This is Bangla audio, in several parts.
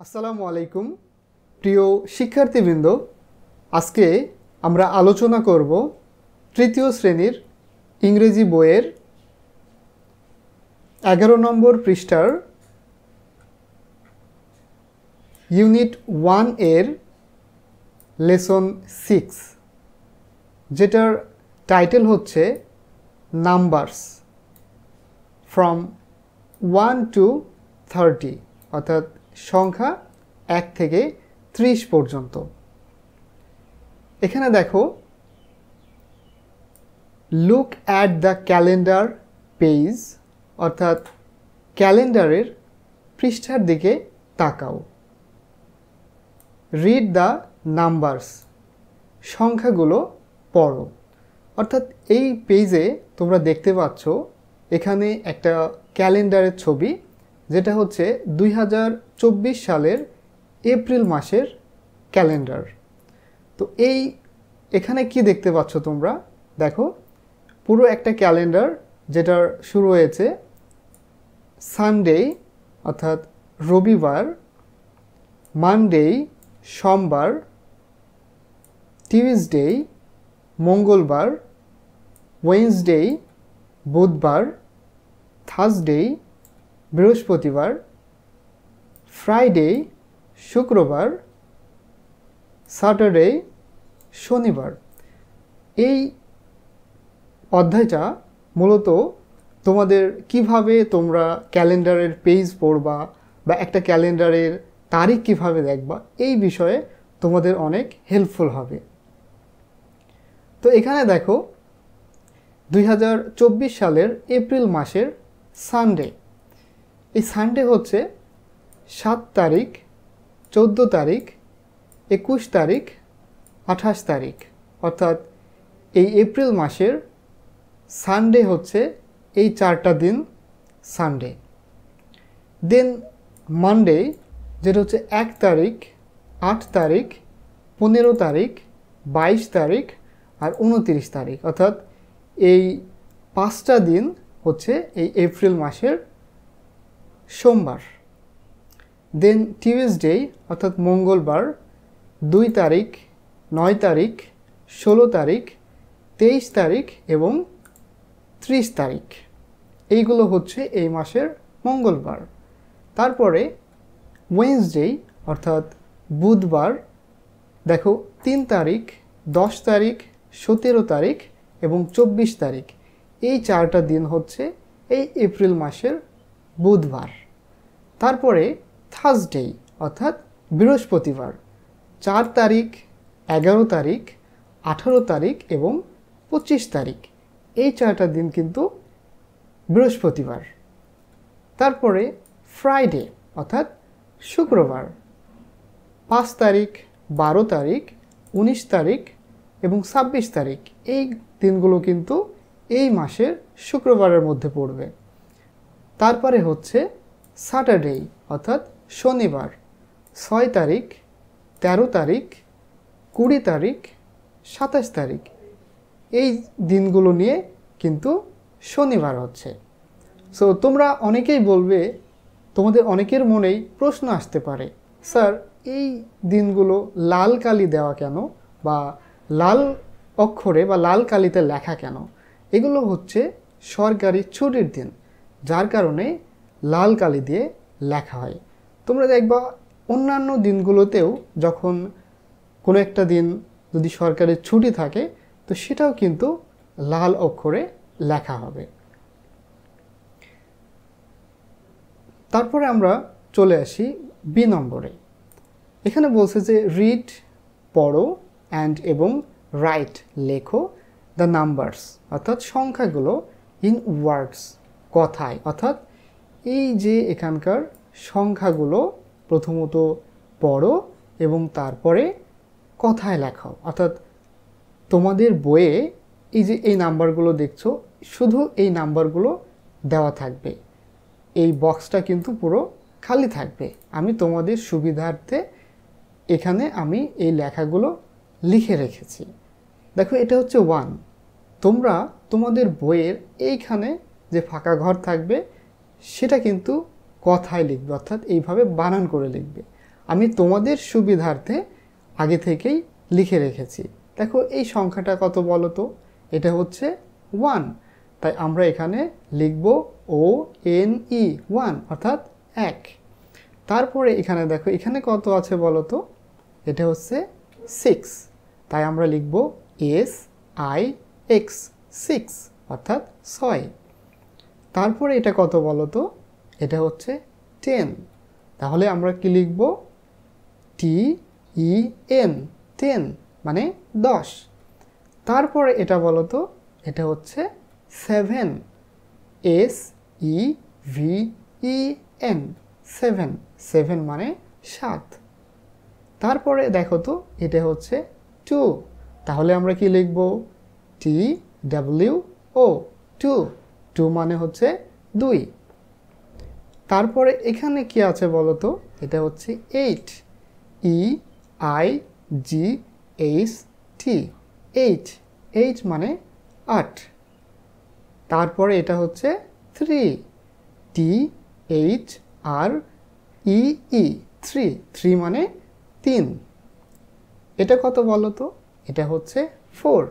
আসসালামু আলাইকুম প্রিয় শিক্ষার্থীবৃন্দ, আজকে আমরা আলোচনা করব তৃতীয় শ্রেণীর ইংরেজি বইয়ের 11 নম্বর পৃষ্ঠার ইউনিট 1 এর লেসন 6, যেটার টাইটেল হচ্ছে নাম্বারস ফ্রম 1 to 30, অর্থাৎ সংখ্যা 1 থেকে 30 পর্যন্ত। এখানে দেখো, look at the calendar page, অর্থাৎ ক্যালেন্ডারের পৃষ্ঠার দিকে তাকাও। রিড দ্য নাম্বারস, সংখ্যাগুলো পড়ো। অর্থাৎ এই পেজে তোমরা দেখতে পাচ্ছ এখানে একটা ক্যালেন্ডারের ছবি, যেটা হচ্ছে 2024 সালের এপ্রিল মাসের ক্যালেন্ডার। তো এখানে কি দেখতে পাচ্ছ তোমরা? দেখো, পুরো একটা ক্যালেন্ডার যেটার শুরু হয়েছে সানডে অর্থাৎ রবিবার, মানডে সোমবার, টিউসডে মঙ্গলবার, ওয়েডনেসডে বুধবার, থার্সডে বৃহস্পতিবার, ফ্রাইডে শুক্রবার, স্যাটারডে শনিবার। এই অধ্যায়টা মূলত তোমাদের কিভাবে তোমরা ক্যালেন্ডারের পেজ পড়বা বা একটা ক্যালেন্ডারের তারিখ কিভাবে দেখবা, এই বিষয়ে তোমাদের অনেক হেল্পফুল হবে। তো এখানে দেখো, 2024 সালের এপ্রিল মাসের সানডে। এই সানডে হচ্ছে 7 তারিখ, 14 তারিখ, 21 তারিখ, 28 তারিখ, অর্থাৎ এই এপ্রিল মাসের সানডে হচ্ছে এই 4টা দিন সানডে। দেন মানডে, যেটা হচ্ছে 1 তারিখ, 8 তারিখ, 15 তারিখ, 22 তারিখ আর 29 তারিখ, অর্থাৎ এই 5টা দিন হচ্ছে এই এপ্রিল মাসের সোমবার। দেন টিউসডে অর্থাৎ মঙ্গলবার, 2 তারিখ, 9 তারিখ, 16 তারিখ, 23 তারিখ এবং 30 তারিখ, এইগুলো হচ্ছে এই মাসের মঙ্গলবার। তারপরে ওয়েডনেসডে অর্থাৎ বুধবার, দেখো 3 তারিখ, 10 তারিখ, 17 তারিখ এবং 24 তারিখ, এই 4টা দিন হচ্ছে এই এপ্রিল মাসের বুধবার। তারপরে থার্সডে অর্থাৎ বৃহস্পতিবার, 4 তারিখ, 11 তারিখ, 18 তারিখ এবং 25 তারিখ, এই 4টা দিন কিন্তু বৃহস্পতিবার। তারপরে ফ্রাইডে অর্থাৎ শুক্রবার, 5 তারিখ, 12 তারিখ, 19 তারিখ এবং 26 তারিখ, এই দিনগুলো কিন্তু এই মাসের শুক্রবারের মধ্যে পড়বে। তারপরে হচ্ছে স্যাটারডে অর্থাৎ শনিবার, 6 তারিখ, 13 তারিখ, 20 তারিখ, 27 তারিখ, এই দিনগুলো নিয়ে কিন্তু শনিবার হচ্ছে। সো তোমরা অনেকেই বলবে, তোমাদের অনেকের মনেই প্রশ্ন আসতে পারে, স্যার এই দিনগুলো লাল কালি দেওয়া কেন, বা লাল অক্ষরে বা লাল কালিতে লেখা কেন? এগুলো হচ্ছে সরকারি ছুটির দিন, যার কারণে লাল কালি দিয়ে লেখা হয়। তোমরা দেখবা অন্যান্য দিনগুলোতেও যখন কোনো একটা দিন যদি সরকারি ছুটি থাকে, তো সেটাও কিন্তু লাল অক্ষরে লেখা হবে। তারপরে আমরা চলে আসি বি নম্বরে। এখানে বলছে যে রিড পড়ো অ্যান্ড এবং রাইট লেখো দ্য নাম্বারস, অর্থাৎ সংখ্যাগুলো ইন ওয়ার্ডস, কথায়। অর্থাৎ এই যে এখানকার সংখ্যাগুলো প্রথমত পড়ো এবং তারপরে কথায় লেখাও। অর্থাৎ তোমাদের বইয়ে এই যে এই নাম্বারগুলো দেখছো, শুধু এই নাম্বারগুলো দেওয়া থাকবে, এই বক্সটা কিন্তু পুরো খালি থাকবে। আমি তোমাদের সুবিধার্থে এখানে আমি এই লেখাগুলো লিখে রেখেছি। দেখো, এটা হচ্ছে 1। তোমরা তোমাদের বইয়ের এইখানে যে ফাঁকা ঘর থাকবে সেটা কিন্তু কথায় লিখবে, অর্থাৎ এইভাবে বানান করে লিখবে। আমি তোমাদের সুবিধার্থে আগে থেকেই লিখে রেখেছি। দেখো এই সংখ্যাটা কত বলো তো? এটা হচ্ছে 1, তাই আমরা এখানে লিখব ONE 1 অর্থাৎ 1। তারপরে এখানে দেখো এখানে কত আছে বলো তো? এটা হচ্ছে 6, তাই আমরা লিখব SIX 6 অর্থাৎ 6। তারপরে এটা কত বলো তো? এটা হচ্ছে 10, তাহলে আমরা কি লিখব? TEN 10 মানে 10। তারপরে এটা বলো তো? এটা হচ্ছে 7, SEVEN 7, 7 মানে 7। তারপরে দেখো তো এটা হচ্ছে 2, তাহলে আমরা কি লিখব? TWO 2, 2 মানে হচ্ছে 2। তারপরে এখানে কি আছে বলো তো? এটা হচ্ছে 8, EIGHT 8, 8 মানে 8। তারপরে এটা হচ্ছে 3, THREE 3, 3 মানে 3। এটা কত বলো তো? এটা হচ্ছে 4,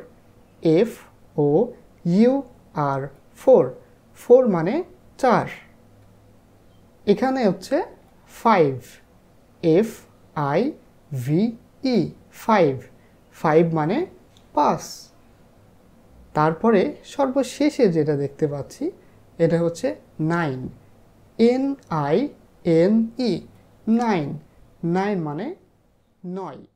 FOUR 4, 4 মানে 4। এখানে হচ্ছে 5, FIVE 5, 5 মানে 5। তারপরে সর্বশেষে যেটা দেখতে পাচ্ছি এটা হচ্ছে 9, NINE 9, 9 মানে 9।